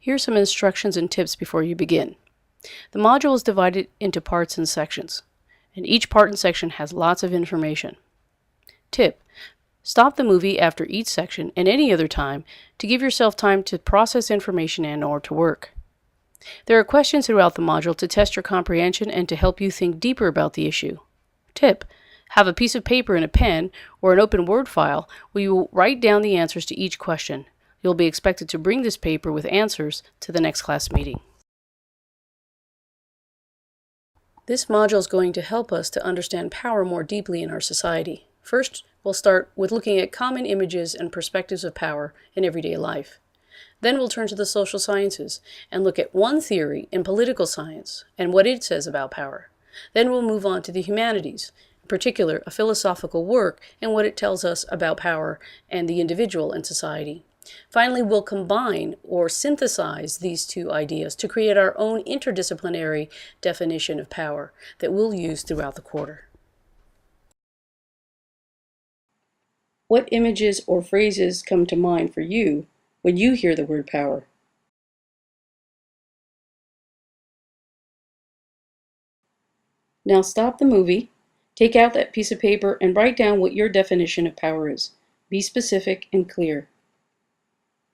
Here are some instructions and tips before you begin. The module is divided into parts and sections, and each part and section has lots of information. Tip: stop the movie after each section and any other time to give yourself time to process information and/or to work. There are questions throughout the module to test your comprehension and to help you think deeper about the issue. Tip: have a piece of paper and a pen or an open Word file where you will write down the answers to each question. You'll be expected to bring this paper with answers to the next class meeting. This module is going to help us to understand power more deeply in our society. First, we'll start with looking at common images and perspectives of power in everyday life. Then we'll turn to the social sciences and look at one theory in political science and what it says about power. Then we'll move on to the humanities, in particular a philosophical work and what it tells us about power and the individual and society. Finally, we'll combine or synthesize these two ideas to create our own interdisciplinary definition of power that we'll use throughout the quarter. What images or phrases come to mind for you when you hear the word power? Now stop the movie, take out that piece of paper, and write down what your definition of power is. Be specific and clear.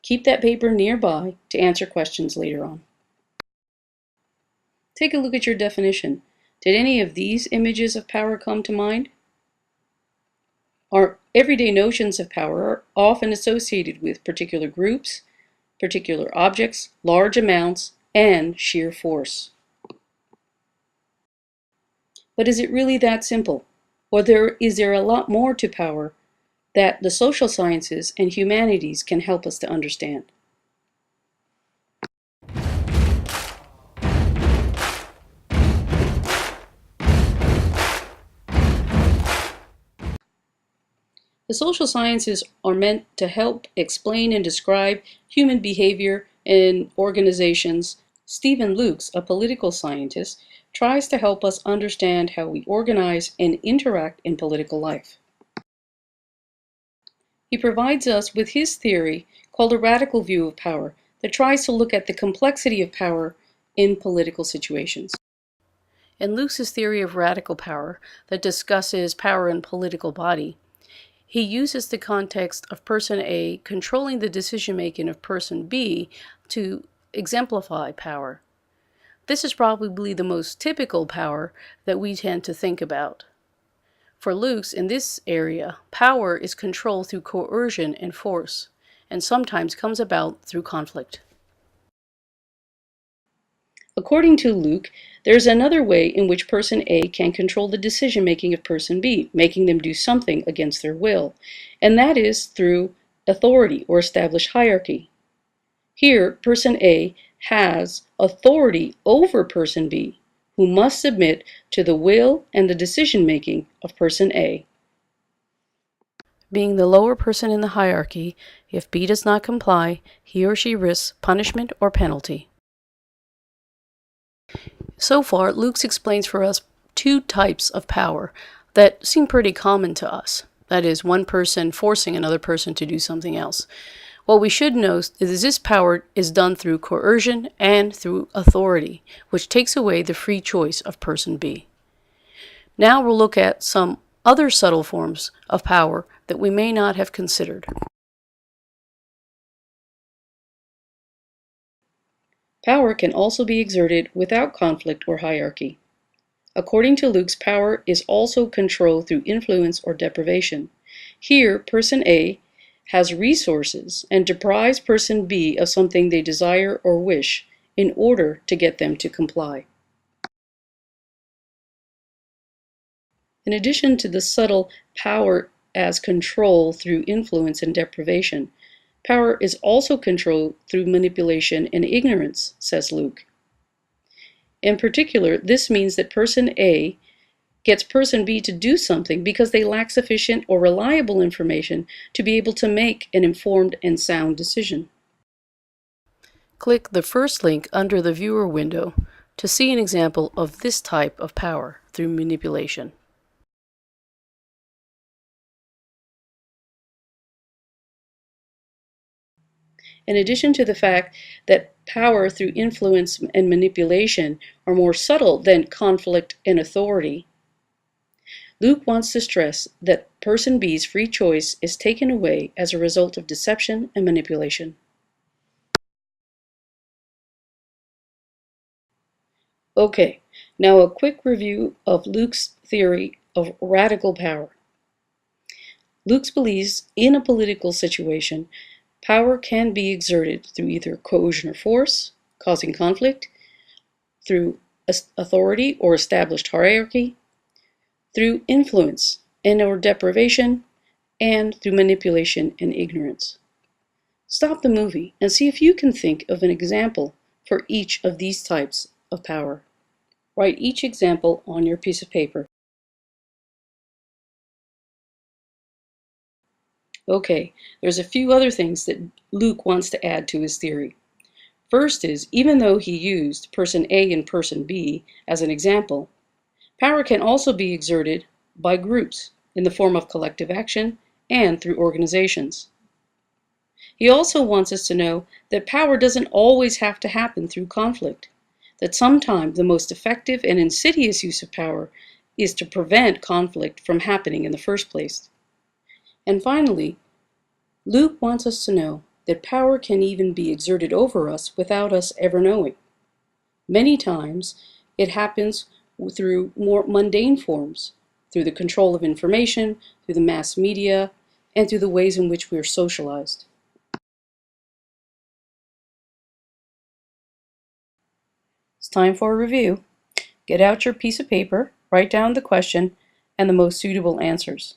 Keep that paper nearby to answer questions later on. Take a look at your definition. Did any of these images of power come to mind? Our everyday notions of power are often associated with particular groups, particular objects, large amounts, and sheer force. But is it really that simple? Or is there a lot more to power that the social sciences and humanities can help us to understand? The social sciences are meant to help explain and describe human behavior in organizations. Stephen Lukes, a political scientist, tries to help us understand how we organize and interact in political life. He provides us with his theory called a radical view of power that tries to look at the complexity of power in political situations. In Lukes' theory of radical power that discusses power in political body, he uses the context of person A controlling the decision-making of person B to exemplify power. This is probably the most typical power that we tend to think about. For Lukes, in this area, power is control through coercion and force, and sometimes comes about through conflict. According to Luke, there's another way in which person A can control the decision-making of person B, making them do something against their will, and that is through authority or established hierarchy. Here, person A has authority over person B, who must submit to the will and the decision-making of person A. Being the lower person in the hierarchy, if B does not comply, he or she risks punishment or penalty. So far, Lukes explains for us two types of power that seem pretty common to us. That is, one person forcing another person to do something else. What we should know is this power is done through coercion and through authority, which takes away the free choice of person B. Now we'll look at some other subtle forms of power that we may not have considered. Power can also be exerted without conflict or hierarchy. According to Lukes, power is also control through influence or deprivation. Here, person A has resources and deprives person B of something they desire or wish in order to get them to comply. In addition to the subtle power as control through influence and deprivation, power is also control through manipulation and ignorance, says Luke. In particular, this means that person A gets person B to do something because they lack sufficient or reliable information to be able to make an informed and sound decision. Click the first link under the viewer window to see an example of this type of power through manipulation. In addition to the fact that power through influence and manipulation are more subtle than conflict and authority, Luke wants to stress that person B's free choice is taken away as a result of deception and manipulation. Okay, now a quick review of Luke's theory of radical power. Luke believes in a political situation, power can be exerted through either coercion or force, causing conflict, through authority or established hierarchy, through influence and or deprivation, and through manipulation and ignorance. Stop the movie and see if you can think of an example for each of these types of power. Write each example on your piece of paper. Okay, there's a few other things that Luke wants to add to his theory. First is, even though he used person A and person B as an example, power can also be exerted by groups in the form of collective action and through organizations. He also wants us to know that power doesn't always have to happen through conflict, that sometimes the most effective and insidious use of power is to prevent conflict from happening in the first place. And finally, Luke wants us to know that power can even be exerted over us without us ever knowing. Many times, it happens through more mundane forms, through the control of information, through the mass media, and through the ways in which we are socialized. It's time for a review. Get out your piece of paper, write down the question, and the most suitable answers.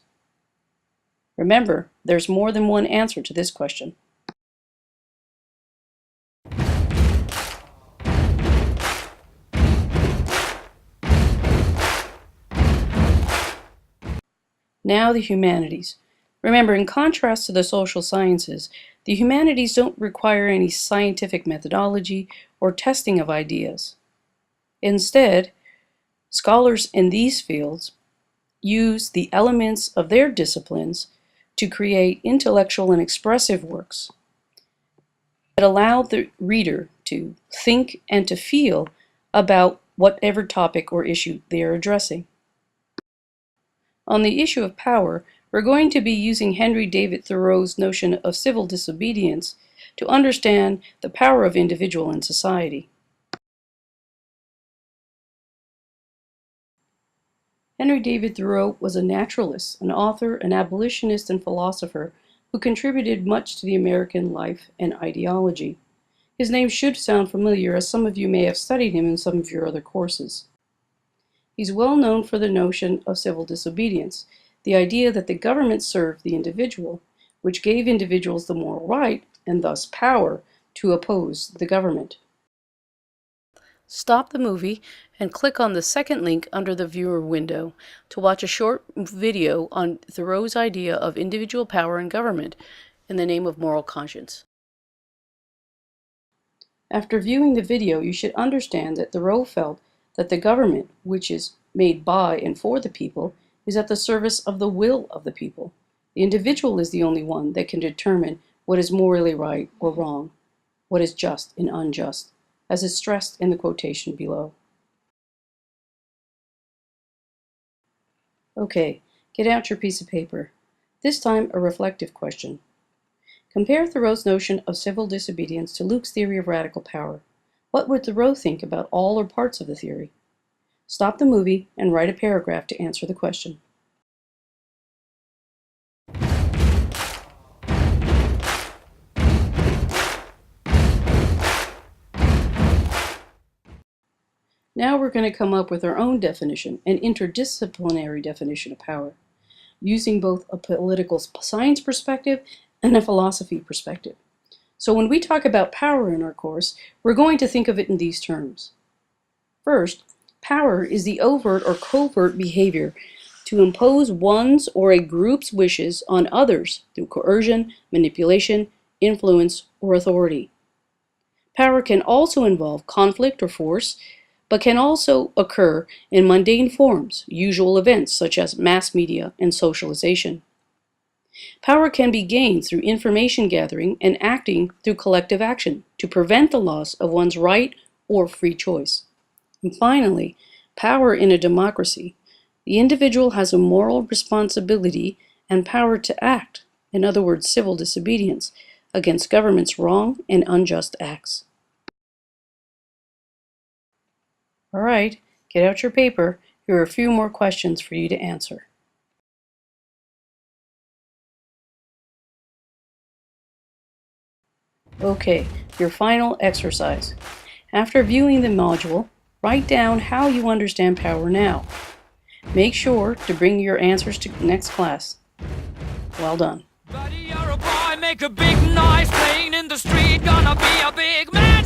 Remember, there's more than one answer to this question. Now the humanities. Remember, in contrast to the social sciences, the humanities don't require any scientific methodology or testing of ideas. Instead, scholars in these fields use the elements of their disciplines to create intellectual and expressive works that allow the reader to think and to feel about whatever topic or issue they are addressing. On the issue of power, we're going to be using Henry David Thoreau's notion of civil disobedience to understand the power of individual in society. Henry David Thoreau was a naturalist, an author, an abolitionist, and philosopher who contributed much to the American life and ideology. His name should sound familiar, as some of you may have studied him in some of your other courses. He's well known for the notion of civil disobedience, the idea that the government served the individual, which gave individuals the moral right, and thus power, to oppose the government. Stop the movie and click on the second link under the viewer window to watch a short video on Thoreau's idea of individual power in government in the name of moral conscience. After viewing the video, you should understand that Thoreau felt that the government, which is made by and for the people, is at the service of the will of the people. The individual is the only one that can determine what is morally right or wrong, what is just and unjust, as is stressed in the quotation below. Okay, get out your piece of paper. This time, a reflective question. Compare Thoreau's notion of civil disobedience to Luke's theory of radical power. What would Thoreau think about all or parts of the theory? Stop the movie and write a paragraph to answer the question. Now we're going to come up with our own definition, an interdisciplinary definition of power, using both a political science perspective and a philosophy perspective. So when we talk about power in our course, we're going to think of it in these terms. First, power is the overt or covert behavior to impose one's or a group's wishes on others through coercion, manipulation, influence, or authority. Power can also involve conflict or force, but can also occur in mundane forms, usual events such as mass media and socialization. Power can be gained through information gathering and acting through collective action to prevent the loss of one's right or free choice. And finally, power in a democracy. The individual has a moral responsibility and power to act, in other words, civil disobedience, against government's wrong and unjust acts. All right, get out your paper. Here are a few more questions for you to answer. Okay, your final exercise. After viewing the module, write down how you understand power now. Make sure to bring your answers to next class. Well done. Buddy, you're a boy, make a big noise, playing in the street, gonna be a big man.